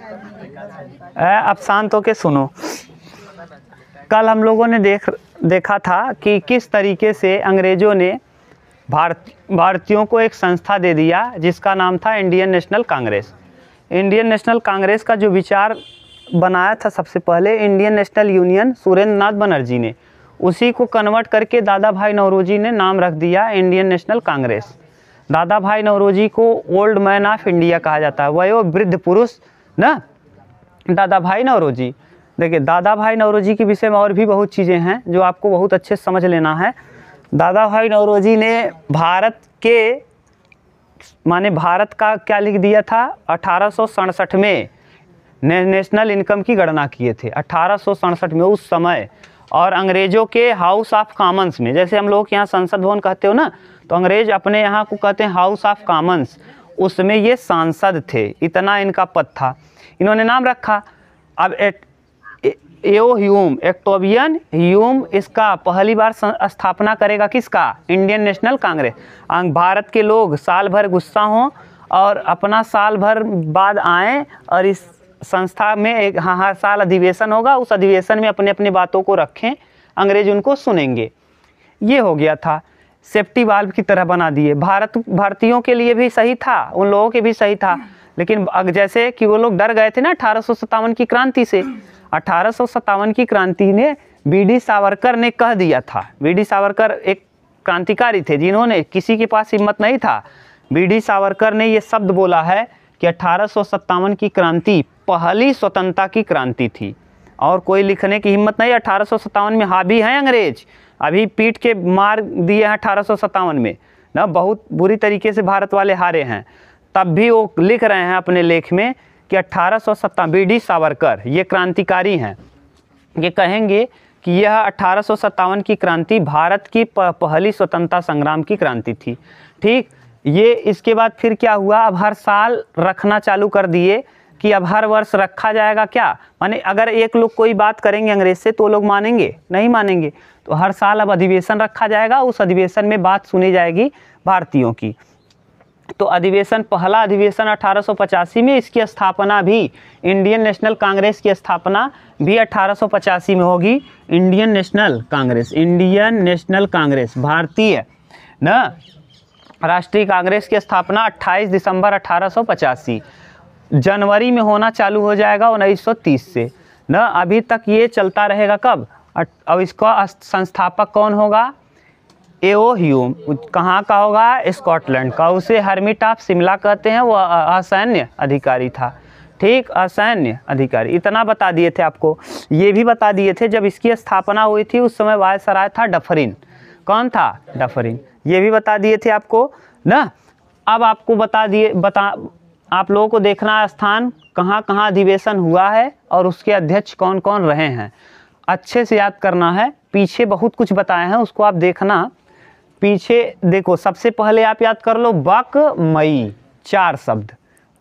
अब शांत होके सुनो। कल हम लोगों ने देखा था कि किस तरीके से अंग्रेज़ों ने भारतीयों को एक संस्था दे दिया जिसका नाम था Indian national Congress. Indian national Congress का जो विचार बनाया था सबसे पहले इंडियन नेशनल यूनियन सुरेंद्र नाथ बनर्जी ने, उसी को कन्वर्ट करके दादा भाई नौरोजी ने नाम रख दिया इंडियन नेशनल कांग्रेस। दादा भाई नौरोजी को ओल्ड मैन ऑफ इंडिया कहा जाता है, वह वृद्ध पुरुष ना दादा भाई नौरोजी। देखिए दादा भाई नौरोजी के विषय में और भी बहुत चीज़ें हैं जो आपको बहुत अच्छे से समझ लेना है। दादा भाई नौरोजी ने भारत का क्या लिख दिया था, 1867 में नेशनल इनकम की गणना किए थे 1867 में उस समय। और अंग्रेज़ों के हाउस ऑफ कॉमन्स में, जैसे हम लोग यहाँ संसद भवन कहते हो ना, तो अंग्रेज अपने यहाँ को कहते हैं हाउस ऑफ कॉमन्स, उसमें ये सांसद थे, इतना इनका पद था। इन्होंने नाम रखा। अब ऑक्टेवियन ह्यूम इसका पहली बार स्थापना करेगा, किसका, इंडियन नेशनल कांग्रेस। भारत के लोग साल भर गुस्सा हों और अपना साल भर बाद आएँ और इस संस्था में एक हर साल अधिवेशन होगा, उस अधिवेशन में अपने अपने बातों को रखें, अंग्रेज उनको सुनेंगे। ये हो गया था, सेफ्टी वाल्व की तरह बना दिए। भारतीयों के लिए भी सही था, उन लोगों के भी सही था, लेकिन जैसे कि वो लोग डर गए थे ना 1857 की क्रांति से। 1857 की क्रांति ने बीडी सावरकर ने कह दिया था, बीडी सावरकर एक क्रांतिकारी थे जिन्होंने, किसी के पास हिम्मत नहीं था, बीडी सावरकर ने ये शब्द बोला है कि 1857 की क्रांति पहली स्वतंत्रता की क्रांति थी। और कोई लिखने की हिम्मत नहीं। 1857 में हावी हैं अंग्रेज, अभी पीट के मार दिए हैं 1857 में ना, बहुत बुरी तरीके से भारत वाले हारे हैं। तब भी वो लिख रहे हैं अपने लेख में कि 1857 बीडी सावरकर ये क्रांतिकारी हैं, ये कहेंगे कि यह 1857 की क्रांति भारत की पहली स्वतंत्रता संग्राम की क्रांति थी। ठीक, ये इसके बाद फिर क्या हुआ, अब हर साल रखना चालू कर दिए कि अब हर वर्ष रखा जाएगा। क्या माने, अगर एक लोग कोई बात करेंगे अंग्रेज से तो लोग मानेंगे नहीं, मानेंगे, तो हर साल अब अधिवेशन रखा जाएगा, उस अधिवेशन में बात सुनी जाएगी भारतीयों की। तो अधिवेशन, पहला अधिवेशन 1885 में, इसकी स्थापना भी, इंडियन नेशनल कांग्रेस की स्थापना भी 1885 में होगी। इंडियन नेशनल कांग्रेस भारतीय ना राष्ट्रीय कांग्रेस की स्थापना 28 दिसंबर 1885 जनवरी में होना चालू हो जाएगा 1930 से ना। अभी तक ये चलता रहेगा। कब, अब इसका संस्थापक कौन होगा, एओ ह्यूम, कहाँ का होगा, स्कॉटलैंड का। उसे हर्मिट ऑफ शिमला कहते हैं, वो असैन्य अधिकारी था। ठीक, असैन्य अधिकारी, इतना बता दिए थे आपको। ये भी बता दिए थे जब इसकी स्थापना हुई थी उस समय वायसराय था डफरिन। कौन था, डफरिन, ये भी बता दिए थे आपको ना। अब आपको आप लोगों को देखना स्थान कहाँ कहाँ अधिवेशन हुआ है और उसके अध्यक्ष कौन कौन रहे हैं, अच्छे से याद करना है। पीछे बहुत कुछ बताए हैं, उसको आप देखना। पीछे देखो, सबसे पहले आप याद कर लो बक मई, 4 शब्द,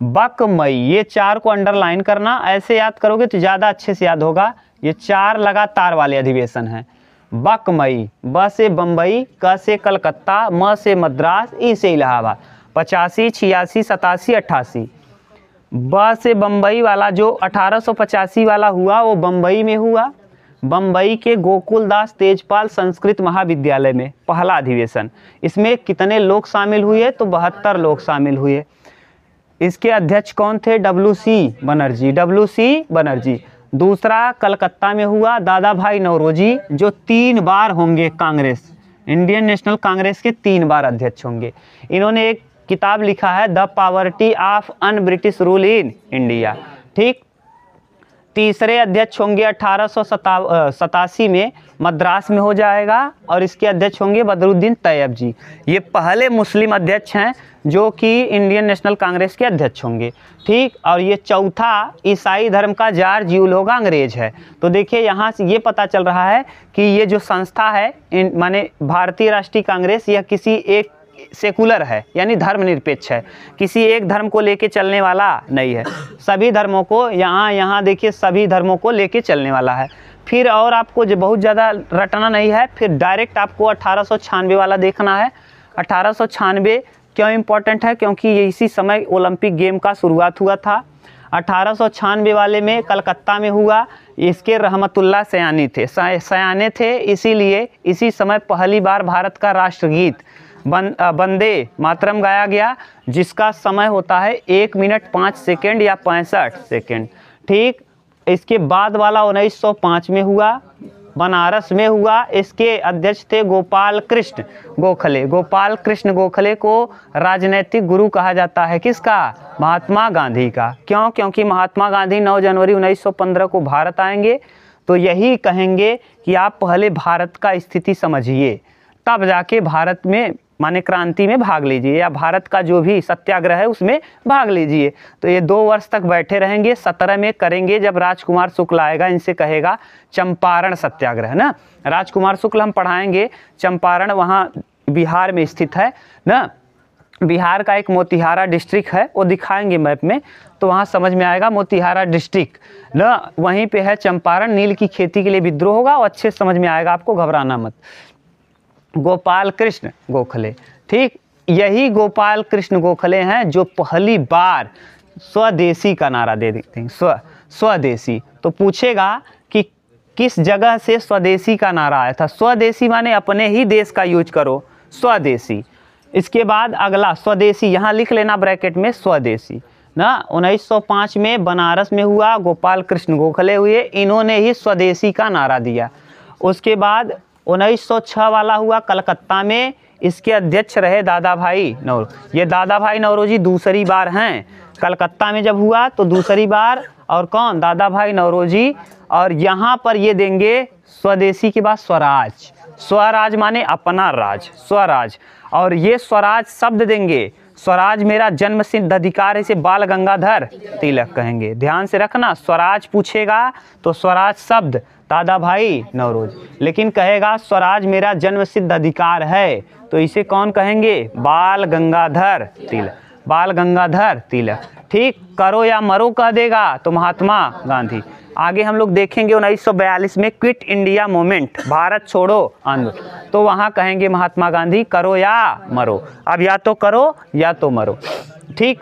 बक मई, ये 4 को अंडरलाइन करना। ऐसे याद करोगे तो ज़्यादा अच्छे से याद होगा। ये 4 लगातार वाले अधिवेशन हैं। बक मई, ब से बम्बई, क से कलकत्ता, म से मद्रास, ई से इलाहाबाद, 85, 86, 87, 88। ब से बम्बई वाला जो 1885 वाला हुआ वो बम्बई में हुआ, बम्बई के गोकुलदास तेजपाल संस्कृत महाविद्यालय में पहला अधिवेशन। इसमें कितने लोग शामिल हुए, तो 72 लोग शामिल हुए। इसके अध्यक्ष कौन थे, WC बनर्जी। दूसरा कलकत्ता में हुआ दादा भाई नौरोजी, जो 3 बार होंगे कांग्रेस, इंडियन नेशनल कांग्रेस के 3 बार अध्यक्ष होंगे। इन्होंने एक किताब लिखा है the poverty of un British rule in India. ठीक, तीसरे अध्यक्ष होंगे 1887 में मद्रास में हो जाएगा और इसके अध्यक्ष होंगे बदरुद्दीन तैयब जी। ये पहले मुस्लिम अध्यक्ष हैं जो कि इंडियन नेशनल कांग्रेस के अध्यक्ष होंगे। ठीक, और ये चौथा ईसाई धर्म का जॉर्ज यूलोगा अंग्रेज है। तो देखिए यहाँ से ये पता चल रहा है कि ये जो संस्था है माने भारतीय राष्ट्रीय कांग्रेस, यह किसी एक सेकुलर है, यानी धर्मनिरपेक्ष है, किसी एक धर्म को लेके चलने वाला नहीं है। सभी धर्मों को यहाँ देखिए, सभी धर्मों को लेके चलने वाला है। फिर और आपको जो बहुत ज़्यादा रटना नहीं है, फिर डायरेक्ट आपको 1896 वाला देखना है। 1896 क्यों इम्पोर्टेंट है, क्योंकि ये इसी समय ओलंपिक गेम का शुरुआत हुआ था। 1896 वाले में कलकत्ता में हुआ। इसके रहमतुल्लाह सयानी थे, सयाने थे, इसीलिए इसी समय पहली बार भारत का राष्ट्रगीत वंदे मातरम गाया गया, जिसका समय होता है 1 मिनट 5 सेकेंड या 65 सेकेंड। ठीक, इसके बाद वाला 1905 में हुआ, बनारस में हुआ। इसके अध्यक्ष थे गोपाल कृष्ण गोखले। गोपाल कृष्ण गोखले को राजनैतिक गुरु कहा जाता है, किसका? महात्मा गांधी का। क्यों? क्योंकि महात्मा गांधी 9 जनवरी 1915 को भारत आएंगे, तो यही कहेंगे कि आप पहले भारत का स्थिति समझिए, तब जाके भारत में माने क्रांति में भाग लीजिए, या भारत का जो भी सत्याग्रह है उसमें भाग लीजिए। तो ये 2 वर्ष तक बैठे रहेंगे। 17 में करेंगे जब राजकुमार शुक्ल आएगा, इनसे कहेगा चंपारण सत्याग्रह ना। राजकुमार शुक्ल हम पढ़ाएंगे, चंपारण वहाँ बिहार में स्थित है ना। बिहार का एक मोतिहारा डिस्ट्रिक्ट है, वो दिखाएंगे मैप में, तो वहाँ समझ में आएगा। मोतिहारा डिस्ट्रिक्ट ना, वहीं पे है चंपारण। नील की खेती के लिए विद्रोह होगा, वो अच्छे समझ में आएगा आपको, घबराना मत। गोपाल कृष्ण गोखले, ठीक, यही गोपाल कृष्ण गोखले हैं जो पहली बार स्वदेशी का नारा दे देते हैं। स्वदेशी। तो पूछेगा कि किस जगह से स्वदेशी का नारा आया था। स्वदेशी माने अपने ही देश का यूज करो, स्वदेशी। इसके बाद अगला स्वदेशी, यहाँ लिख लेना ब्रैकेट में, स्वदेशी ना। 1905 में बनारस में हुआ, गोपाल कृष्ण गोखले हुए, इन्होंने ही स्वदेशी का नारा दिया। उसके बाद 1906 वाला हुआ कलकत्ता में, इसके अध्यक्ष रहे दादा भाई नौरोजी। ये दादा भाई नौरोजी दूसरी बार हैं। कलकत्ता में जब हुआ तो दूसरी बार, और कौन? दादा भाई नौरोजी। और यहाँ पर ये देंगे स्वदेशी के बाद स्वराज। स्वराज माने अपना राज, स्वराज। और ये स्वराज शब्द देंगे, स्वराज मेरा जन्म सिद्ध अधिकार है, इसे बाल गंगाधर तिलक कहेंगे। ध्यान से रखना, स्वराज पूछेगा तो स्वराज शब्द दादा भाई नौरोजी, लेकिन कहेगा स्वराज मेरा जन्म सिद्ध अधिकार है, तो इसे कौन कहेंगे? बाल गंगाधर तिलक, बाल गंगाधर तिलक। ठीक, करो या मरो कह देगा तो महात्मा गांधी। आगे हम लोग देखेंगे 1942 में क्विट इंडिया मूवमेंट, भारत छोड़ो आंदोलन, तो वहाँ कहेंगे महात्मा गांधी करो या मरो। अब या तो करो या तो मरो। ठीक,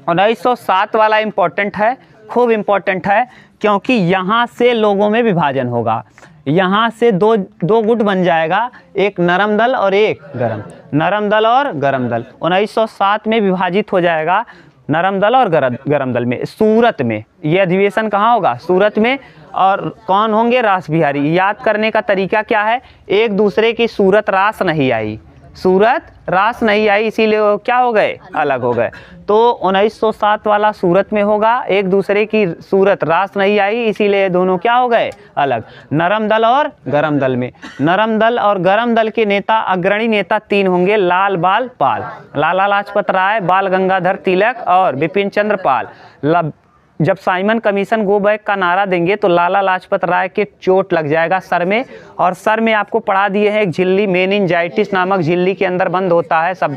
1907 वाला इम्पोर्टेंट है, खूब इम्पोर्टेंट है, क्योंकि यहाँ से लोगों में विभाजन होगा। यहाँ से दो गुट बन जाएगा, एक नरम दल और एक गरम, नरम दल और गरम दल। 1907 में विभाजित हो जाएगा नरम दल और गरम दल में। सूरत में ये अधिवेशन कहाँ होगा? सूरत में। और कौन होंगे? रास बिहारी। याद करने का तरीका क्या है? एक दूसरे की सूरत रास नहीं आई, सूरत रास नहीं आई, इसीलिए वो क्या हो गए? अलग हो गए। तो 1907 वाला सूरत में होगा, एक दूसरे की सूरत रास नहीं आई, इसीलिए दोनों क्या हो गए? अलग। नरम दल और गरम दल में, नरम दल और गरम दल के नेता, अग्रणी नेता 3 होंगे, लाल बाल पाल, लाला लाजपत राय, बाल गंगाधर तिलक और बिपिन चंद्र पाल। जब साइमन कमीशन गो बैक का नारा देंगे तो लाला लाजपत राय के चोट लग जाएगा सर में, और सर में आपको पढ़ा दिए हैं एक झिल्ली, मेनिंजाइटिस नामक झिल्ली के अंदर बंद होता है सब,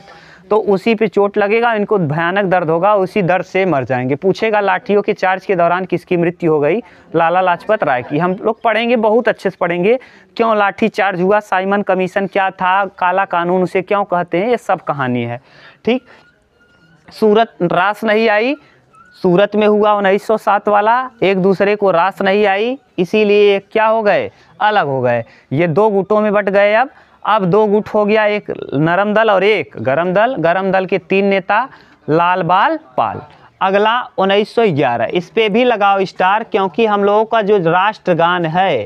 तो उसी पे चोट लगेगा, इनको भयानक दर्द होगा, उसी दर्द से मर जाएंगे। पूछेगा लाठियों के चार्ज के दौरान किसकी मृत्यु हो गई? लाला लाजपत राय की। हम लोग पढ़ेंगे, बहुत अच्छे से पढ़ेंगे, क्यों लाठी चार्ज हुआ, साइमन कमीशन क्या था, काला कानून उसे क्यों कहते हैं, ये सब कहानी है। ठीक, सूरत रास नहीं आई, सूरत में हुआ 1907 वाला, एक दूसरे को रास नहीं आई, इसीलिए क्या हो गए? अलग हो गए। ये 2 गुटों में बट गए। अब 2 गुट हो गया, एक नरम दल और एक गरम दल। गरम दल के 3 नेता, लाल बाल पाल। अगला 1911, इस पे भी लगाओ स्टार, क्योंकि हम लोगों का जो राष्ट्रगान है,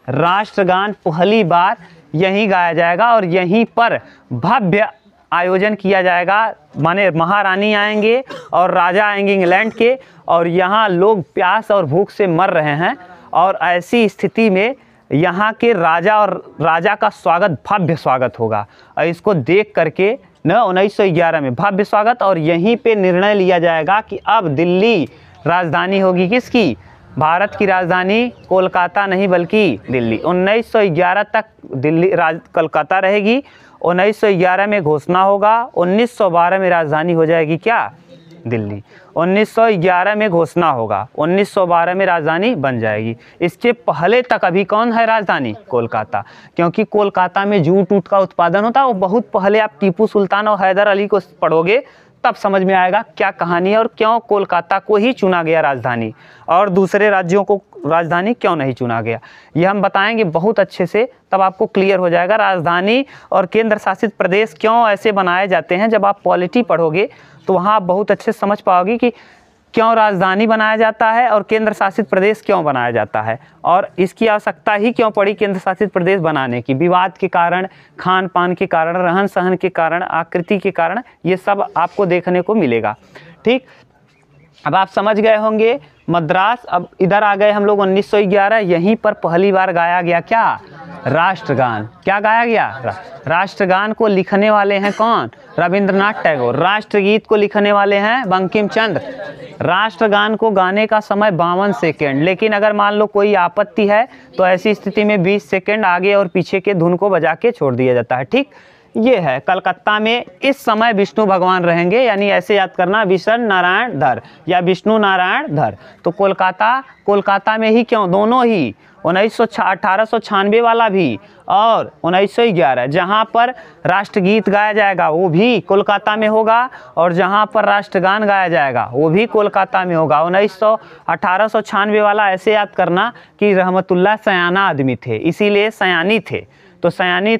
राष्ट्रगान पहली बार यहीं गाया जाएगा और यहीं पर भव्य आयोजन किया जाएगा। माने महारानी आएंगे और राजा आएंगे इंग्लैंड के, और यहाँ लोग प्यास और भूख से मर रहे हैं, और ऐसी स्थिति में यहाँ के राजा का स्वागत, भव्य स्वागत होगा। और इसको देख करके न 1911 में भव्य स्वागत, और यहीं पे निर्णय लिया जाएगा कि अब दिल्ली राजधानी होगी किसकी? भारत की राजधानी कोलकाता नहीं बल्कि दिल्ली। 1911 तक दिल्ली कोलकाता रहेगी। 1911 में घोषणा होगा, 1912 में राजधानी हो जाएगी क्या? दिल्ली। 1911 में घोषणा होगा, 1912 में राजधानी बन जाएगी। इसके पहले तक अभी कौन है राजधानी? कोलकाता, क्योंकि कोलकाता में जूट ऊट का उत्पादन होता है। वो बहुत पहले, आप टीपू सुल्तान और हैदर अली को पढ़ोगे तब समझ में आएगा क्या कहानी है और क्यों कोलकाता को ही चुना गया राजधानी और दूसरे राज्यों को राजधानी क्यों नहीं चुना गया। ये हम बताएंगे बहुत अच्छे से, तब आपको क्लियर हो जाएगा राजधानी और केंद्र शासित प्रदेश क्यों ऐसे बनाए जाते हैं। जब आप पॉलिटी पढ़ोगे तो वहाँ आप बहुत अच्छे से समझ पाओगे कि क्यों राजधानी बनाया जाता है और केंद्र शासित प्रदेश क्यों बनाया जाता है और इसकी आवश्यकता ही क्यों पड़ी केंद्र शासित प्रदेश बनाने की। विवाद के कारण, खान पान के कारण, रहन सहन के कारण, आकृति के कारण, ये सब आपको देखने को मिलेगा। ठीक, अब आप समझ गए होंगे मद्रास। अब इधर आ गए हम लोग 1911। यहीं पर पहली बार गाया गया क्या, राष्ट्रगान। क्या गाया गया, राष्ट्रगान को लिखने वाले हैं कौन, रविंद्रनाथ टैगोर। राष्ट्रगीत को लिखने वाले हैं बंकिम चंद्र। राष्ट्रगान को गाने का समय 52 सेकेंड, लेकिन अगर मान लो कोई आपत्ति है तो ऐसी स्थिति में 20 सेकेंड आगे और पीछे के धुन को बजा के छोड़ दिया जाता है। ठीक, ये है कलकत्ता में इस समय विष्णु भगवान रहेंगे, यानी ऐसे याद करना विष्णु नारायण धर या विष्णु नारायण धर। तो कोलकाता में ही क्यों, दोनों ही 1896 वाला भी और 1911 जहाँ पर राष्ट्रगीत गाया जाएगा वो भी कोलकाता में होगा और जहाँ पर राष्ट्रगान गाया जाएगा वो भी कोलकाता में होगा। 1896 वाला ऐसे याद करना कि रहमतुल्लाह सयाना आदमी थे, इसीलिए सयानी थे। तो सयाने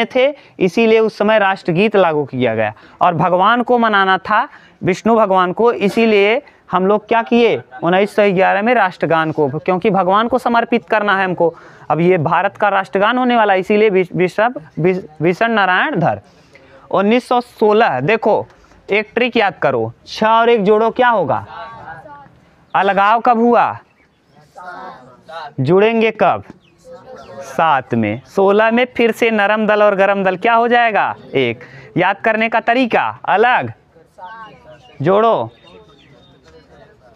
थे इसीलिए उस समय राष्ट्रगीत लागू किया गया और भगवान को मनाना था, विष्णु भगवान को, इसीलिए हम लोग क्या किए 1911 में राष्ट्रगान को, क्योंकि भगवान को समर्पित करना है हमको। अब ये भारत का राष्ट्रगान होने वाला, इसीलिए विष्णु नारायण धर। 1916 देखो एक ट्रिक याद करो, 6 और 1 जोड़ो क्या होगा, अलगाव कब हुआ, जुड़ेंगे कब, 7 में। 16 में फिर से नरम दल और गरम दल क्या हो जाएगा, 1। याद करने का तरीका, अलग जोड़ो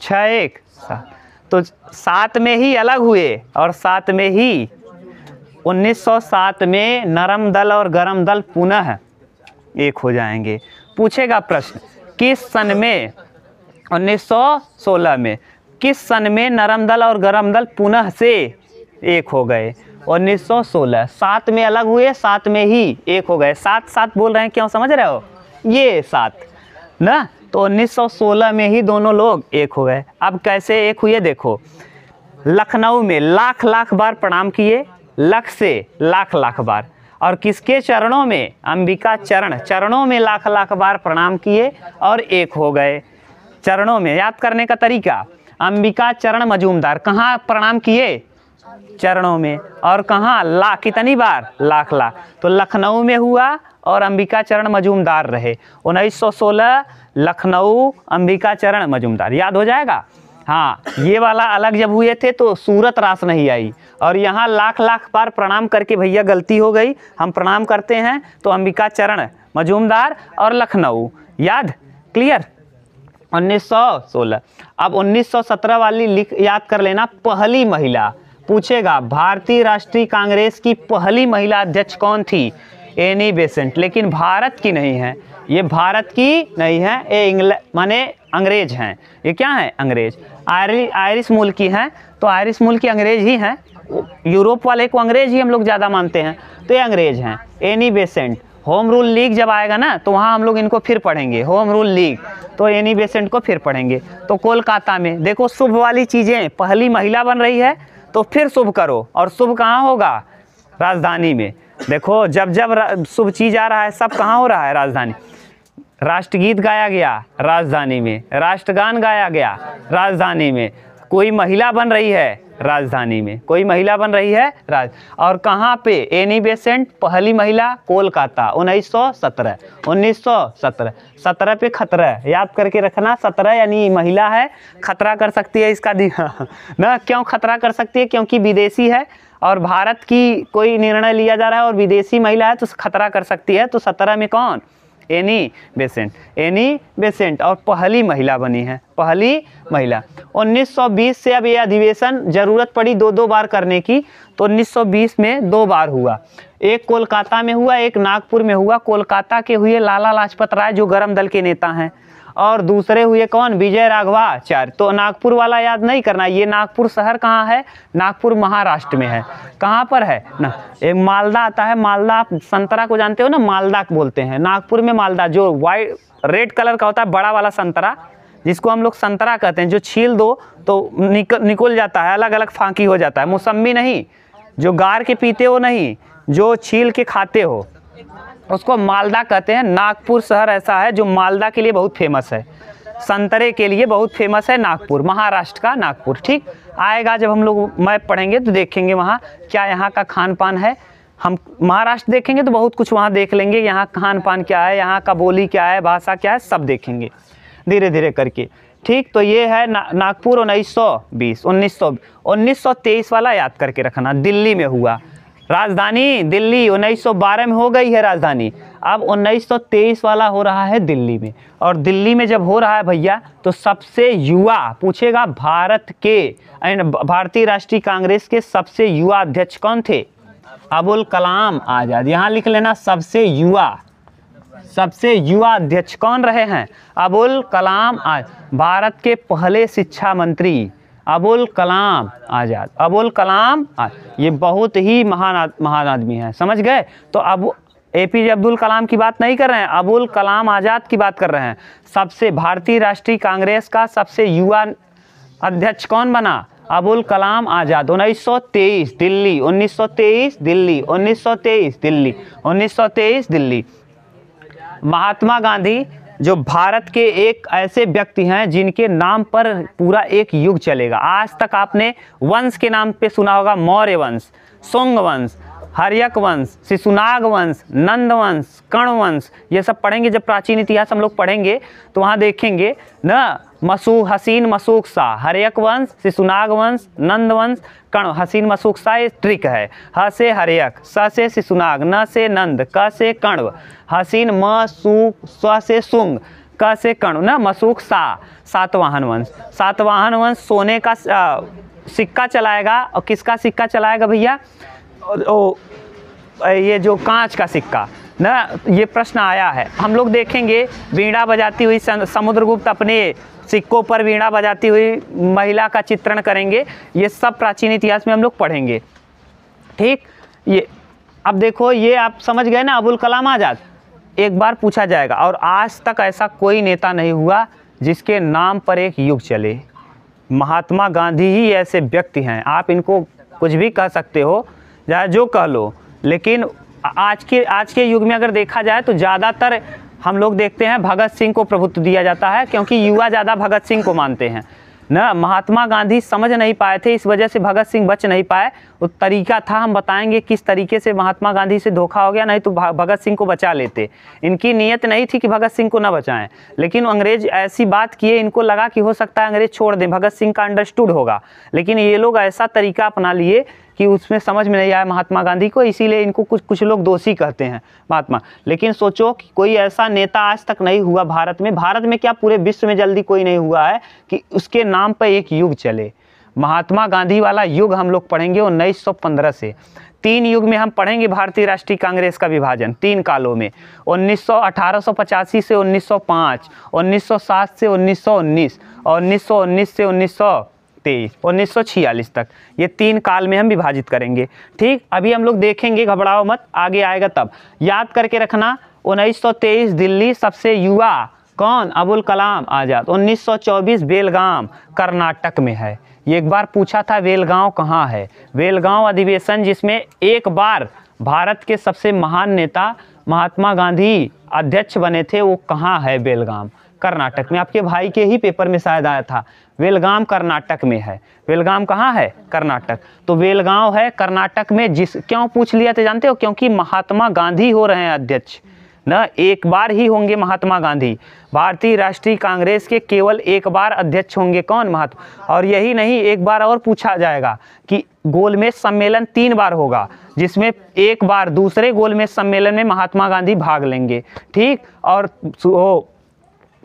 6 1 7, तो 7 में ही अलग हुए और 7 में ही 1907 में नरम दल और गरम दल पुनः एक हो जाएंगे। पूछेगा प्रश्न किस सन में, 1916 में किस सन में नरम दल और गरम दल पुनः से एक हो गए, 1916। 7 में अलग हुए, 7 में ही एक हो गए। 7 बोल रहे हैं, क्यों समझ रहे हो, ये 7 ना, तो 1916 में ही दोनों लोग एक हो गए। अब कैसे एक हुए देखो, लखनऊ में लाख लाख बार प्रणाम किए, लख से लाख लाख बार, और किसके चरणों में, अंबिका चरणों में लाख लाख बार प्रणाम किए और एक हो गए। चरणों में याद करने का तरीका, अंबिका चरण मजूमदार कहाँ प्रणाम किए, चरणों में, और कहाँ लाख, कितनी बार, लाख लाख, तो लखनऊ में हुआ और अंबिका चरण मजूमदार रहे। 1916 लखनऊ अंबिका चरण मजूमदार, याद हो जाएगा। हाँ, ये वाला अलग जब हुए थे तो सूरत रास नहीं आई, और यहाँ लाख लाख बार प्रणाम करके भैया गलती हो गई, हम प्रणाम करते हैं तो अंबिका चरण मजूमदार और लखनऊ, याद, क्लियर। 1916। अब 1917 वाली याद कर लेना, पहली महिला पूछेगा, भारतीय राष्ट्रीय कांग्रेस की पहली महिला अध्यक्ष कौन थी, एनी बेसेंट, लेकिन भारत की नहीं है, ये भारत की नहीं है, ये माने अंग्रेज हैं, ये क्या है, अंग्रेज, आयरिश मूल की हैं, तो आयरिश मूल की अंग्रेज ही हैं, यूरोप वाले को अंग्रेज ही हम लोग ज़्यादा मानते हैं, तो ये अंग्रेज हैं, Annie Besant. Home rule league जब आएगा ना तो वहाँ हम लोग इनको फिर पढ़ेंगे, होम रूल लीग, तो एनी बेसेंट को फिर पढ़ेंगे। तो कोलकाता में देखो शुभ वाली चीज़ें, पहली महिला बन रही है तो फिर शुभ करो, और शुभ कहाँ होगा, राजधानी में। देखो जब जब शुभ चीज़ आ रहा है सब कहाँ हो रहा है, राजधानी। राष्ट्रगीत गाया गया राजधानी में, राष्ट्रगान गाया गया राजधानी में, कोई महिला बन रही है राजधानी में, कोई महिला बन रही है और कहाँ पे, एनी बेसेंट पहली महिला कोलकाता 1917। 1917 17 पे खतरा, याद करके रखना, 17 यानी महिला है, खतरा कर सकती है इसका ना, क्यों खतरा कर सकती है, क्योंकि विदेशी है और भारत की कोई निर्णय लिया जा रहा है और विदेशी महिला है तो खतरा कर सकती है। तो 17 में कौन, एनी बेसेंट और पहली महिला बनी है, पहली महिला। 1920 से अब ये अधिवेशन जरूरत पड़ी 2-2 बार करने की, तो 1920 में 2 बार हुआ, एक कोलकाता में हुआ, एक नागपुर में हुआ। कोलकाता के हुए लाला लाजपत राय जो गरम दल के नेता हैं, और दूसरे हुए कौन, विजय राघवाचार्य। तो नागपुर वाला याद नहीं करना, ये नागपुर शहर कहाँ है, नागपुर महाराष्ट्र में है। कहाँ पर है ना, एक मालदा आता है, मालदा आप संतरा को जानते हो ना, मालदा बोलते हैं, नागपुर में मालदा जो वाइट रेड कलर का होता है बड़ा वाला संतरा, जिसको हम लोग संतरा कहते हैं, जो छील दो तो निकल जाता है, अलग अलग फांकी हो जाता है। मौसम्मी नहीं, जो गार के पीते हो नहीं, जो छील के खाते हो उसको मालदा कहते हैं। नागपुर शहर ऐसा है जो मालदा के लिए बहुत फेमस है, संतरे के लिए बहुत फेमस है नागपुर, महाराष्ट्र का नागपुर। ठीक आएगा जब हम लोग मैप पढ़ेंगे तो देखेंगे वहाँ क्या यहाँ का खान पान है। हम महाराष्ट्र देखेंगे तो बहुत कुछ वहाँ देख लेंगे, यहाँ खान पान क्या है, यहाँ का बोली क्या है, भाषा क्या है, सब देखेंगे धीरे धीरे करके। ठीक, तो ये है नागपुर 1920। 1923 वाला याद करके रखना, दिल्ली में हुआ। राजधानी दिल्ली 1912 में हो गई है राजधानी, अब 1923 वाला हो रहा है दिल्ली में। और दिल्ली में जब हो रहा है भैया तो सबसे युवा पूछेगा, भारतीय राष्ट्रीय कांग्रेस के सबसे युवा अध्यक्ष कौन थे? अबुल कलाम आज़ाद। यहाँ लिख लेना, सबसे युवा अध्यक्ष कौन रहे हैं? अबुल कलाम आज़ाद। भारत के पहले शिक्षा मंत्री अबुल कलाम आज़ाद। अबुल कलाम ये बहुत ही महान आदमी है, समझ गए? तो अब APJ अब्दुल कलाम की बात नहीं कर रहे हैं, अबुल कलाम आज़ाद की बात कर रहे हैं। सबसे भारतीय राष्ट्रीय कांग्रेस का सबसे युवा अध्यक्ष कौन बना? अबुल कलाम आज़ाद। 1923 दिल्ली, 1923 दिल्ली, 1923 दिल्ली, 1923 दिल्ली। महात्मा गांधी जो भारत के एक ऐसे व्यक्ति हैं जिनके नाम पर पूरा एक युग चलेगा। आज तक आपने वंश के नाम पे सुना होगा, मौर्य वंश, सुंग वंश, हर्यक वंश, शिशुनाग वंश, नंद वंश, कर्ण वंश, ये सब पढ़ेंगे। जब प्राचीन इतिहास हम लोग पढ़ेंगे तो वहाँ देखेंगे न, हसीन मसूक शाह, हर्यक वंश, शिशुनाग वंश, नंद वंश, कर्ण। हसीन मसूक शाह ये ट्रिक है, ह से हर्यक, स से शिशुनाग, न से नंद, क से कण्व, हसीन मसूक, स्व से सुंग, क से कण्व, न मसूक शाह। सातवाहन वंश, सातवाहन वंश सोने का सिक्का चलाएगा। और किसका सिक्का चलाएगा भैया? ये जो कांच का सिक्का ना, ये प्रश्न आया है। हम लोग देखेंगे वीणा बजाती हुई समुद्रगुप्त अपने सिक्कों पर वीणा बजाती हुई महिला का चित्रण करेंगे। ये सब प्राचीन इतिहास में हम लोग पढ़ेंगे। ठीक, ये अब देखो, ये आप समझ गए ना, अबुल कलाम आज़ाद एक बार पूछा जाएगा। और आज तक ऐसा कोई नेता नहीं हुआ जिसके नाम पर एक युग चले। महात्मा गांधी ही ऐसे व्यक्ति हैं, आप इनको कुछ भी कह सकते हो, चाहे जो कह लो, लेकिन आज के युग में अगर देखा जाए तो ज़्यादातर हम लोग देखते हैं भगत सिंह को प्रभुत्व दिया जाता है, क्योंकि युवा ज़्यादा भगत सिंह को मानते हैं ना। महात्मा गांधी समझ नहीं पाए थे, इस वजह से भगत सिंह बच नहीं पाए। वो तरीका था, हम बताएंगे किस तरीके से महात्मा गांधी से धोखा हो गया, नहीं तो भगत सिंह को बचा लेते। इनकी नीयत नहीं थी कि भगत सिंह को ना बचाएं, लेकिन अंग्रेज ऐसी बात किए, इनको लगा कि हो सकता है अंग्रेज छोड़ दें, भगत सिंह का अंडरस्टूड होगा। लेकिन ये लोग ऐसा तरीका अपना लिए कि उसमें समझ में नहीं आया महात्मा गांधी को, इसीलिए इनको कुछ लोग दोषी कहते हैं महात्मा। लेकिन सोचो कि कोई ऐसा नेता आज तक नहीं हुआ भारत में क्या पूरे विश्व में जल्दी कोई नहीं हुआ है कि उसके नाम पर एक युग चले। महात्मा गांधी वाला युग हम लोग पढ़ेंगे 1915 से। 3 युग में हम पढ़ेंगे भारतीय राष्ट्रीय कांग्रेस का विभाजन 3 कालों में, 1885 से 1905, 1907 से 1919 और 1919 से 1946 तक। ये 3 काल में हम विभाजित करेंगे। ठीक, अभी हम लोग देखेंगे, घबराओ मत, आगे आएगा तब। याद करके रखना, 1923 दिल्ली, सबसे युवा कौन? अबुल कलाम आज़ाद। 1924 बेलगाम कर्नाटक में है। ये एक बार पूछा था बेलगांव कहाँ है। बेलगांव अधिवेशन जिसमें एक बार भारत के सबसे महान नेता महात्मा गांधी अध्यक्ष बने थे, वो कहाँ है? बेलगाम कर्नाटक में। आपके भाई के ही पेपर में शायद आया था, बेलगाम कर्नाटक में है। बेलगाम कहाँ है? कर्नाटक। तो बेलगांव है कर्नाटक में। क्यों पूछ लिया थे जानते हो? क्योंकि महात्मा गांधी हो रहे हैं अध्यक्ष ना, एक बार ही होंगे महात्मा गांधी। भारतीय राष्ट्रीय कांग्रेस के केवल एक बार अध्यक्ष होंगे, कौन? महात्मा। और यही नहीं, एक बार और पूछा जाएगा कि गोलमेज सम्मेलन 3 बार होगा, जिसमें एक बार दूसरे गोलमेज सम्मेलन में महात्मा गांधी भाग लेंगे। ठीक, और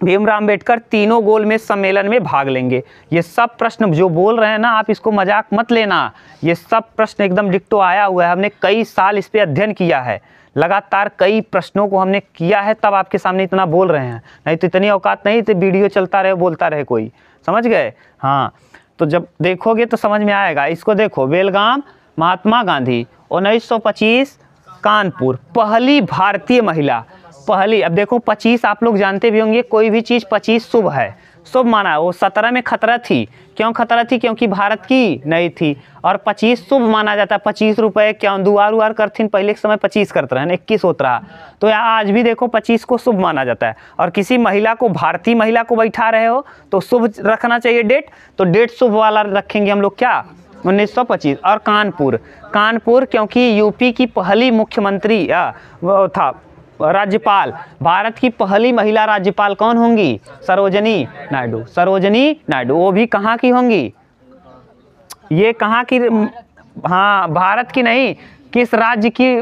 भीमराव अम्बेडकर तीनों गोलमेज सम्मेलन में भाग लेंगे। ये सब प्रश्न जो बोल रहे हैं ना, आप इसको मजाक मत लेना, ये सब प्रश्न एकदम डिक्टो आया हुआ है। हमने कई साल इस पे अध्ययन किया है, लगातार कई प्रश्नों को हमने किया है, तब आपके सामने इतना बोल रहे हैं, नहीं तो इतनी औकात नहीं थी वीडियो चलता रहे बोलता रहे कोई, समझ गए? हाँ, तो जब देखोगे तो समझ में आएगा। इसको देखो, बेलगाम महात्मा गांधी। 1925 कानपुर, पहली भारतीय महिला पहली, अब देखो 25 आप लोग जानते भी होंगे, कोई भी चीज़ 25 शुभ है, शुभ माना है। वो 17 में खतरा थी, क्यों खतरा थी? क्योंकि भारत की नहीं थी। और 25 शुभ माना जाता है। 25 रुपये क्यों दुआर उवार करथिन, पहले के समय 25 करते रहे, 21 होता रहा। तो यहाँ आज भी देखो 25 को शुभ माना जाता है। और किसी महिला को, भारतीय महिला को बैठा रहे हो तो शुभ रखना चाहिए डेट, तो डेट शुभ वाला रखेंगे हम लोग, क्या 1925। और कानपुर, कानपुर क्योंकि यूपी की पहली मुख्यमंत्री वो था राज्यपाल, भारत की पहली महिला राज्यपाल कौन होंगी? सरोजनी नायडू, सरोजनी नायडू। वो भी कहाँ की होंगी? ये कहाँ की? हाँ, भारत की नहीं, किस राज्य की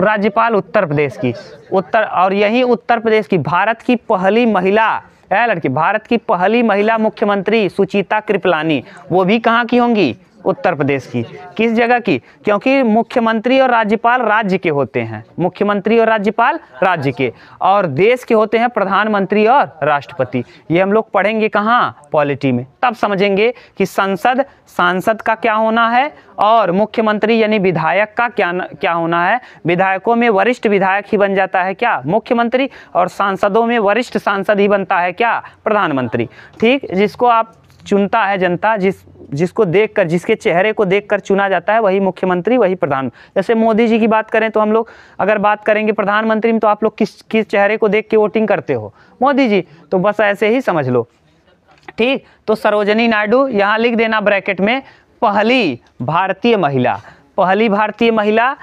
राज्यपाल? उत्तर प्रदेश की। उत्तर, और यही उत्तर प्रदेश की भारत की पहली महिला है लड़की, भारत की पहली महिला मुख्यमंत्री सुचिता कृपलानी, वो भी कहाँ की होंगी? उत्तर प्रदेश की। किस जगह की? क्योंकि मुख्यमंत्री और राज्यपाल राज्य के होते हैं, मुख्यमंत्री और राज्यपाल राज्य के, और देश के होते हैं प्रधानमंत्री और राष्ट्रपति। ये हम लोग पढ़ेंगे कहाँ? पॉलिटी में, तब समझेंगे कि संसद, सांसद का क्या होना है, और मुख्यमंत्री यानी विधायक का क्या होना है। विधायकों में वरिष्ठ विधायक ही बन जाता है क्या? मुख्यमंत्री, और सांसदों में वरिष्ठ सांसद ही बनता है क्या? प्रधानमंत्री। ठीक, जिसको आप चुनता है जनता, जिसको देखकर, जिसके चेहरे को देखकर चुना जाता है, वही मुख्यमंत्री, वही प्रधान। जैसे मोदी जी की बात करें तो हम लोग अगर बात करेंगे प्रधानमंत्री में, तो आप लोग किस चेहरे को देख के वोटिंग करते हो? मोदी जी। तो बस ऐसे ही समझ लो। ठीक, तो सरोजनी नायडू यहाँ लिख देना ब्रैकेट में, पहली भारतीय महिला, पहली भारतीय महिला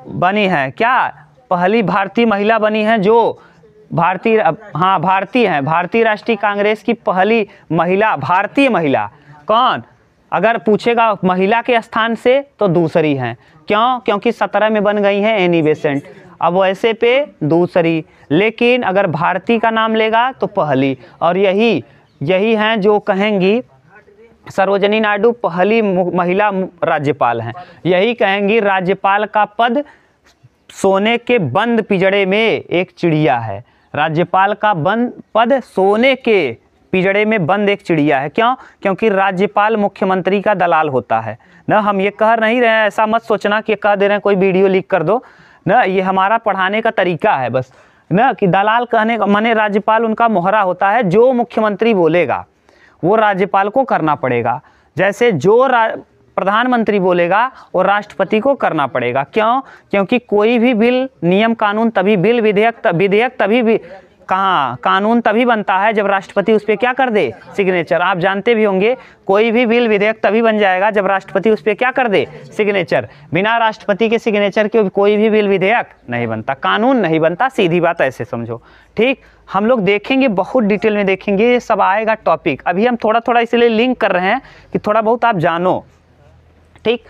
बनी है क्या? पहली भारतीय महिला बनी है जो भारतीय, हाँ भारतीय हैं, भारतीय राष्ट्रीय कांग्रेस की पहली महिला, भारतीय महिला। कौन? अगर पूछेगा महिला के स्थान से तो दूसरी हैं, क्यों? क्योंकि 17 में बन गई हैं एनी बेसेंट, अब वैसे पे दूसरी, लेकिन अगर भारती का नाम लेगा तो पहली। और यही हैं जो कहेंगी सरोजनी नायडू पहली महिला राज्यपाल हैं। यही कहेंगी राज्यपाल का पद सोने के बंद पिंजड़े में एक चिड़िया है। राज्यपाल का पद सोने के पिंजड़े में बंद एक चिड़िया है। क्यों? क्योंकि राज्यपाल मुख्यमंत्री का दलाल होता है ना। हम ये कह नहीं रहे हैं, ऐसा मत सोचना कि कह दे रहे हैं कोई वीडियो लीक कर दो ना, ये हमारा पढ़ाने का तरीका है बस ना, कि दलाल कहने का माने राज्यपाल उनका मोहरा होता है, जो मुख्यमंत्री बोलेगा वो राज्यपाल को करना पड़ेगा। जैसे जो प्रधानमंत्री बोलेगा वो राष्ट्रपति को करना पड़ेगा। क्यों? क्योंकि कोई भी बिल, नियम कानून तभी, बिल विधेयक तभी भी, कहाँ कानून तभी बनता है जब राष्ट्रपति उस पर क्या कर दे? सिग्नेचर। आप जानते भी होंगे कोई भी बिल, विधेयक तभी बन जाएगा जब राष्ट्रपति उस पर क्या कर दे? सिग्नेचर। बिना राष्ट्रपति के सिग्नेचर के कोई भी बिल, विधेयक नहीं बनता, कानून नहीं बनता, सीधी बात ऐसे समझो। ठीक, हम लोग देखेंगे, बहुत डिटेल में देखेंगे, ये सब आएगा टॉपिक। अभी हम थोड़ा थोड़ा इसलिए लिंक कर रहे हैं कि थोड़ा बहुत आप जानो। ठीक,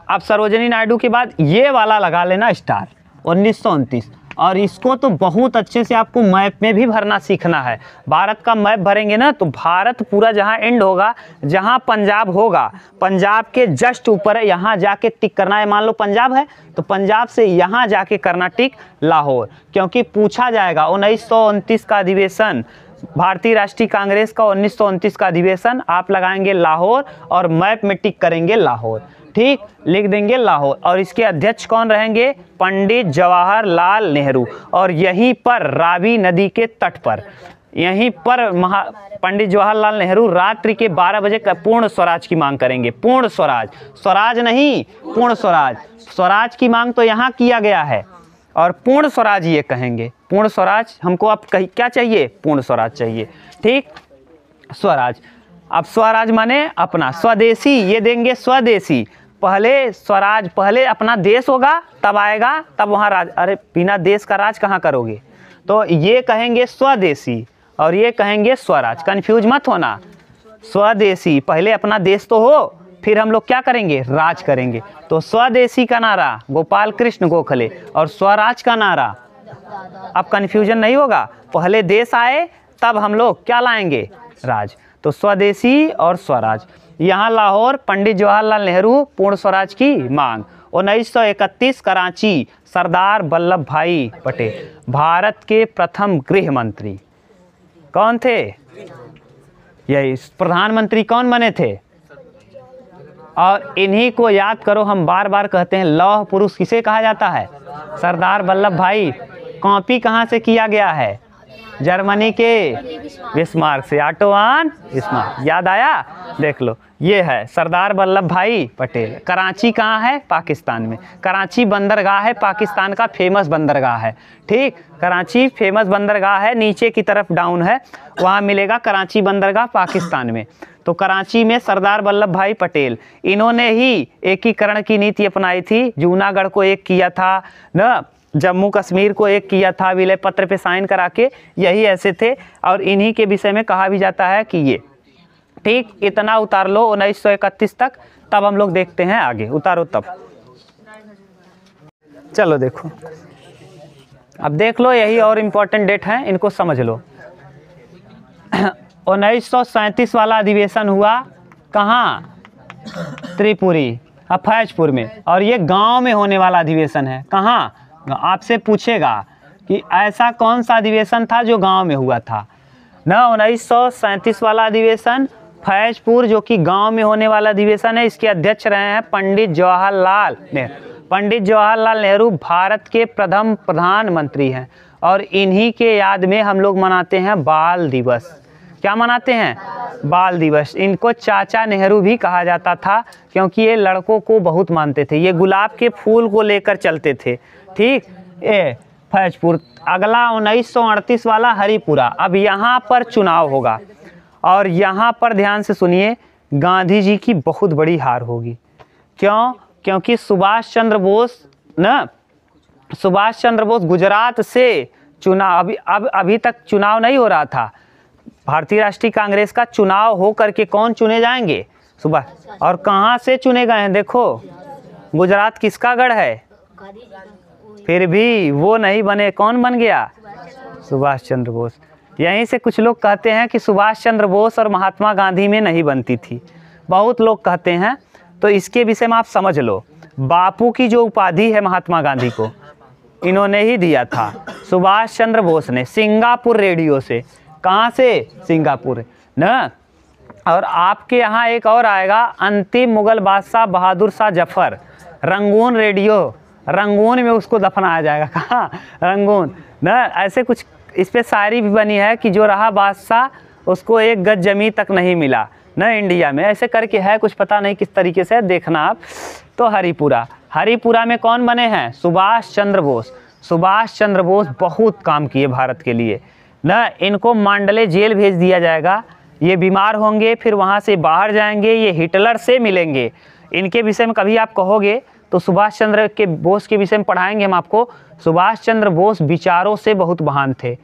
अब सरोजनी नायडू के बाद ये वाला लगा लेना स्टार, 1929। और इसको तो बहुत अच्छे से आपको मैप में भी भरना सीखना है। भारत का मैप भरेंगे ना तो भारत पूरा जहाँ एंड होगा, जहाँ पंजाब होगा, पंजाब के जस्ट ऊपर है, यहाँ जाके टिक करना है। मान लो पंजाब है तो पंजाब से यहाँ जाके करना टिक लाहौर, क्योंकि पूछा जाएगा 1929 का अधिवेशन, भारतीय राष्ट्रीय कांग्रेस का 1929 का अधिवेशन, आप लगाएंगे लाहौर और मैप में टिक करेंगे लाहौर। ठीक, लिख देंगे लाहौर। और इसके अध्यक्ष कौन रहेंगे? पंडित जवाहरलाल नेहरू। और यहीं पर रावी नदी के तट पर, यहीं पर पंडित जवाहरलाल नेहरू रात्रि के 12 बजे का पूर्ण स्वराज की मांग करेंगे। पूर्ण स्वराज, स्वराज नहीं, पूर्ण स्वराज। स्वराज की मांग तो यहाँ किया गया है, और पूर्ण स्वराज ये कहेंगे। पूर्ण स्वराज हमको अब क्या चाहिए? पूर्ण स्वराज चाहिए। ठीक, स्वराज। अब स्वराज माने अपना, स्वदेशी ये देंगे, स्वदेशी। पहले स्वराज, पहले अपना देश होगा तब आएगा, तब वहाँ राज। अरे बिना देश का राज कहाँ करोगे? तो ये कहेंगे स्वदेशी और ये कहेंगे स्वराज, कंफ्यूज मत होना। स्वदेशी, पहले अपना देश तो हो, फिर हम लोग क्या करेंगे? राज करेंगे। तो स्वदेशी का नारा गोपाल कृष्ण गोखले, और स्वराज का नारा, अब कंफ्यूजन नहीं होगा, पहले देश आए तब हम लोग क्या लाएंगे? राज। तो स्वदेशी और स्वराज। यहाँ लाहौर, पंडित जवाहरलाल नेहरू, पूर्ण स्वराज की मांग। 1931 कराची, सरदार वल्लभ भाई पटेल, भारत के प्रथम गृह मंत्री कौन थे? यही प्रधानमंत्री कौन बने थे? और इन्हीं को याद करो, हम बार बार कहते हैं लौह पुरुष किसे कहा जाता है? सरदार वल्लभ भाई कॉपी कहाँ से किया गया है? जर्मनी के बिस्मार्क से। ऑटो वन बिस्मार्क, याद आया? देख लो, ये है सरदार वल्लभ भाई पटेल। कराची कहाँ है? पाकिस्तान में। कराची बंदरगाह है, पाकिस्तान का फेमस बंदरगाह है। ठीक, कराची फेमस बंदरगाह है, नीचे की तरफ डाउन है, वहाँ मिलेगा कराची बंदरगाह पाकिस्तान में। तो कराची में सरदार वल्लभ भाई पटेल, इन्होंने ही एकीकरण की नीति अपनाई थी। जूनागढ़ को एक किया था न, जम्मू कश्मीर को एक किया था, विलय पत्र पे साइन करा के, यही ऐसे थे। और इन्हीं के विषय में कहा भी जाता है कि ये, ठीक, इतना उतार लो 1931 तक, तब हम लोग देखते हैं आगे। उतारो तब, चलो देखो, अब देख लो, यही और इम्पोर्टेंट डेट हैं, इनको समझ लो। 1937 वाला अधिवेशन हुआ कहाँ? त्रिपुरी, फैजपुर में। और ये गांव में होने वाला अधिवेशन है। कहाँ? आपसे पूछेगा कि ऐसा कौन सा अधिवेशन था जो गांव में हुआ था ना? 1937 वाला अधिवेशन फैजपुर, जो कि गांव में होने वाला अधिवेशन है। इसके अध्यक्ष रहे हैं पंडित जवाहरलाल नेहरू। पंडित जवाहरलाल नेहरू भारत के प्रथम प्रधानमंत्री हैं और इन्हीं के याद में हम लोग मनाते हैं बाल दिवस। क्या मनाते हैं? बाल दिवस। इनको चाचा नेहरू भी कहा जाता था क्योंकि ये लड़कों को बहुत मानते थे। ये गुलाब के फूल को लेकर चलते थे। ठीक, ये फैजपुर। अगला 1938 वाला हरिपुरा। अब यहाँ पर चुनाव होगा और यहाँ पर ध्यान से सुनिए, गांधी जी की बहुत बड़ी हार होगी। क्यों? क्योंकि सुभाष चंद्र बोस गुजरात से चुनाव, अभी तक चुनाव नहीं हो रहा था। भारतीय राष्ट्रीय कांग्रेस का चुनाव हो करके कौन चुने जाएंगे? सुभाष। और कहाँ से चुने गए हैं? देखो, गुजरात किसका गढ़ है? फिर भी वो नहीं बने, कौन बन गया? सुभाष चंद्र बोस। यहीं से कुछ लोग कहते हैं कि सुभाष चंद्र बोस और महात्मा गांधी में नहीं बनती थी, बहुत लोग कहते हैं। तो इसके विषय में आप समझ लो, बापू की जो उपाधि है महात्मा गांधी को, इन्होंने ही दिया था, सुभाष चंद्र बोस ने, सिंगापुर रेडियो से। कहाँ से? सिंगापुर न। और आपके यहाँ एक और आएगा, अंतिम मुगल बादशाह Bahadur Shah Zafar, Rangoon radio, Rangoon में उसको दफनाया जाएगा। कहाँ? रंगून न। ऐसे कुछ इस पे शायरी भी बनी है कि जो रहा बादशाह उसको एक गज जमीन तक नहीं मिला न इंडिया में, ऐसे करके है कुछ, पता नहीं किस तरीके से, देखना आप। तो हरिपुरा में कौन बने हैं? सुभाष चंद्र बोस। सुभाष चंद्र बोस बहुत काम किए भारत के लिए न। इनको मांडले जेल भेज दिया जाएगा, ये बीमार होंगे, फिर वहाँ से बाहर जाएंगे, ये हिटलर से मिलेंगे। इनके विषय में कभी आप कहोगे तो सुभाष चंद्र के बोस के विषय में पढ़ाएंगे हम आपको। सुभाष चंद्र बोस विचारों से बहुत महान थे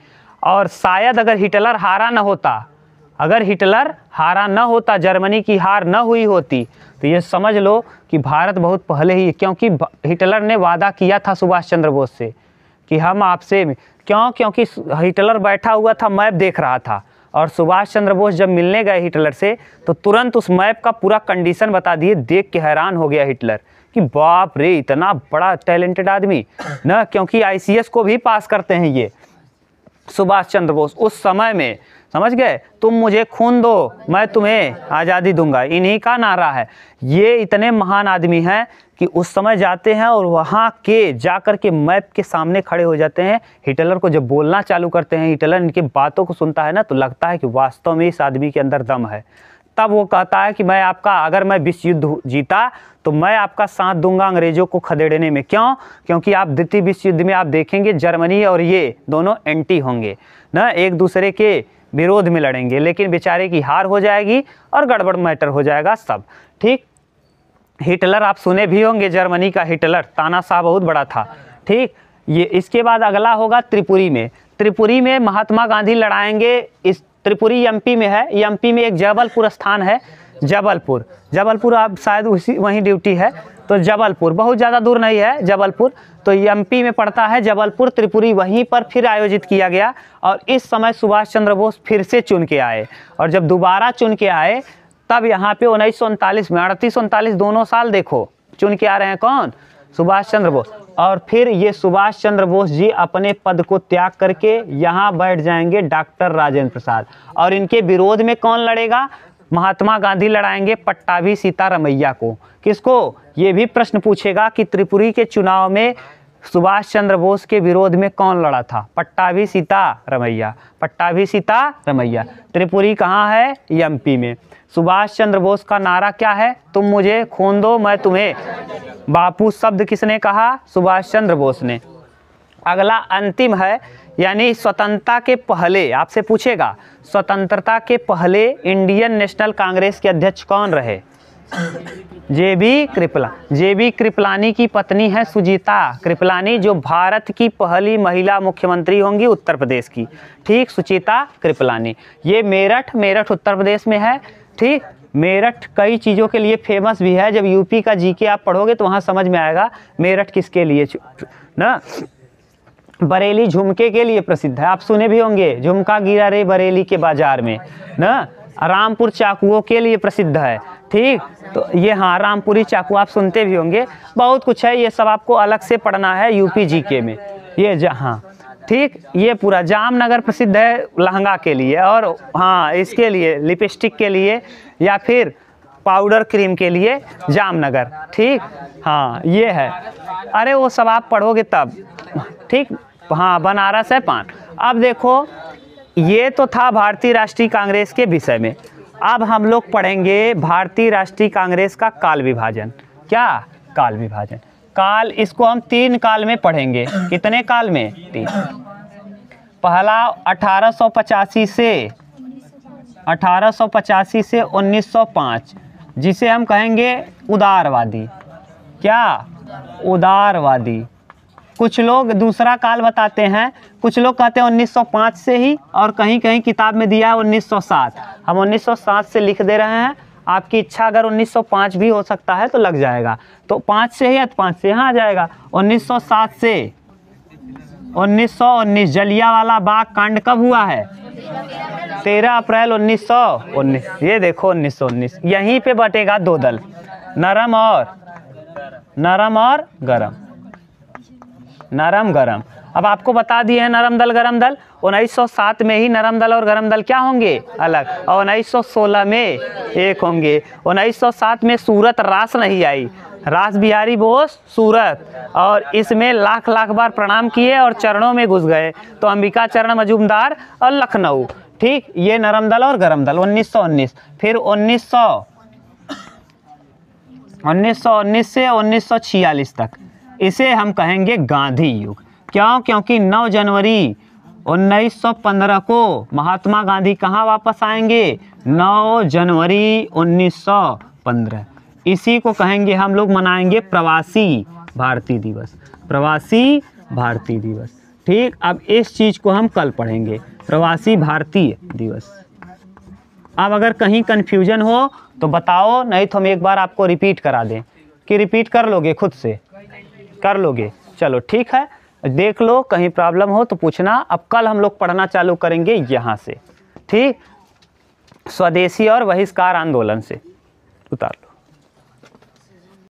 और शायद अगर हिटलर हारा न होता, जर्मनी की हार न हुई होती, तो ये समझ लो कि भारत बहुत पहले ही, क्योंकि हिटलर ने वादा किया था सुभाष चंद्र बोस से कि हम आपसे, क्योंकि हिटलर बैठा हुआ था, मैप देख रहा था, और सुभाष चंद्र बोस जब मिलने गए हिटलर से तो तुरंत उस मैप का पूरा कंडीशन बता दिए। देख के हैरान हो गया हिटलर कि बाप रे, इतना बड़ा टैलेंटेड आदमी न, क्योंकि आईसीएस को भी पास करते हैं ये सुभाष चंद्र बोस उस समय में। समझ गए? तुम मुझे खून दो, मैं तुम्हें आज़ादी दूंगा, इन्हीं का नारा है। ये इतने महान आदमी हैं कि उस समय जाते हैं और वहाँ के जाकर के मैप के सामने खड़े हो जाते हैं। हिटलर को जब बोलना चालू करते हैं, हिटलर इनकी बातों को सुनता है ना, तो लगता है कि वास्तव में इस आदमी के अंदर दम है। तब वो कहता है कि मैं आपका, अगर मैं विश्व युद्ध जीता तो मैं आपका साथ दूंगा अंग्रेजों को खदेड़ने में। क्यों? क्योंकि आप द्वितीय विश्व युद्ध में आप देखेंगे जर्मनी और ये दोनों एंटी होंगे ना, एक दूसरे के विरोध में लड़ेंगे, लेकिन बेचारे की हार हो जाएगी और गड़बड़ मैटर हो जाएगा सब। ठीक, हिटलर आप सुने भी होंगे, जर्मनी का हिटलर, तानाशाह बहुत बड़ा था। ठीक, ये इसके बाद अगला होगा त्रिपुरी में। त्रिपुरी में महात्मा गांधी लड़ाएंगे। इस त्रिपुरी एमपी में है, एमपी में एक जबलपुर स्थान है, जबलपुर आप शायद उसी वहीं ड्यूटी है, तो जबलपुर बहुत ज़्यादा दूर नहीं है, जबलपुर तो एमपी में पड़ता है। जबलपुर त्रिपुरी वहीं पर फिर आयोजित किया गया और इस समय सुभाष चंद्र बोस फिर से चुन के आए, और जब दोबारा चुन के आए तब यहाँ पे 1939 में, 38-39 दोनों साल देखो चुन के आ रहे हैं कौन? सुभाष चंद्र बोस। और फिर ये सुभाष चंद्र बोस जी अपने पद को त्याग करके यहाँ बैठ जाएंगे डॉक्टर राजेंद्र प्रसाद, और इनके विरोध में कौन लड़ेगा? महात्मा गांधी लड़ाएंगे पट्टाभी सीतारमैया को। किसको? ये भी प्रश्न पूछेगा कि त्रिपुरी के चुनाव में सुभाष चंद्र बोस के विरोध में कौन लड़ा था? पट्टाभी सीतारमैया। पट्टाभी सीतारमैया। त्रिपुरी कहाँ है? एमपी में। सुभाष चंद्र बोस का नारा क्या है? तुम मुझे खून दो मैं तुम्हें। बापू शब्द किसने कहा? सुभाष चंद्र बोस ने। अगला अंतिम है, यानी स्वतंत्रता के पहले आपसे पूछेगा, स्वतंत्रता के पहले इंडियन नेशनल कांग्रेस के अध्यक्ष कौन रहे? जेबी कृपलानी की पत्नी है सुजीता कृपलानी, जो भारत की पहली महिला मुख्यमंत्री होंगी उत्तर प्रदेश की। ठीक, सुचिता कृपलानी। ये मेरठ उत्तर प्रदेश में है। ठीक, मेरठ कई चीज़ों के लिए फेमस भी है। जब यूपी का जीके आप पढ़ोगे तो वहाँ समझ में आएगा मेरठ किसके लिए ना। बरेली झुमके के लिए प्रसिद्ध है, आप सुने भी होंगे, झुमका गिरा रे बरेली के बाजार में ना। रामपुर चाकुओं के लिए प्रसिद्ध है। ठीक, तो ये हाँ रामपुरी चाकू आप सुनते भी होंगे। बहुत कुछ है, ये सब आपको अलग से पढ़ना है यूपी जीके में। ये हाँ ठीक, ये पूरा जामनगर प्रसिद्ध है लहंगा के लिए, और हाँ इसके लिए लिपस्टिक के लिए या फिर पाउडर क्रीम के लिए जामनगर। ठीक, हाँ ये है। अरे वो सब आप पढ़ोगे तब। ठीक, हाँ बनारस है पान। अब देखो, ये तो था भारतीय राष्ट्रीय कांग्रेस के विषय में। अब हम लोग पढ़ेंगे भारतीय राष्ट्रीय कांग्रेस का काल विभाजन। क्या? काल विभाजन। काल, इसको हम 3 काल में पढ़ेंगे। कितने काल में? 3। पहला 1885 से 1905, जिसे हम कहेंगे उदारवादी। क्या? उदारवादी। कुछ लोग दूसरा काल बताते हैं, कुछ लोग कहते हैं 1905 से ही, और कहीं कहीं किताब में दिया है 1907। हम 1907 से लिख दे रहे हैं। आपकी इच्छा अगर 1905 भी हो सकता है तो लग जाएगा, तो 5 से ही है तो 5 से यहाँ आ जाएगा। 1907 से 1919। जलियांवाला बाग कांड कब हुआ है? 13 अप्रैल 1919। ये देखो 1919। यहीं पे बटेगा 2 दल, नरम और गरम। नरम गरम। अब आपको बता दिए हैं नरम दल गरम दल। 1907 में ही नरम दल और गरम दल क्या होंगे? अलग। और 1916 में एक होंगे। 1907 में सूरत रास नहीं आई, रास बिहारी बोस सूरत, और इसमें लाख बार प्रणाम किए और चरणों में घुस गए, तो अंबिका चरण मजूमदार और लखनऊ। ठीक, ये नरम दल और गरम दल 1919। फिर 1919 से 1946 तक, इसे हम कहेंगे गांधी युग। क्यों? क्योंकि 9 जनवरी 1915 को महात्मा गांधी कहाँ वापस आएंगे? 9 जनवरी 1915। इसी को कहेंगे हम लोग, मनाएंगे प्रवासी भारतीय दिवस। प्रवासी भारतीय दिवस। ठीक, अब इस चीज़ को हम कल पढ़ेंगे, प्रवासी भारतीय दिवस। अब अगर कहीं कन्फ्यूजन हो तो बताओ, नहीं तो हम एक बार आपको रिपीट करा दें। कि रिपीट कर लोगे? खुद से कर लोगे? चलो ठीक है, देख लो, कहीं प्रॉब्लम हो तो पूछना। अब कल हम लोग पढ़ना चालू करेंगे यहाँ से। ठीक, स्वदेशी और बहिष्कार आंदोलन से। उतार लो।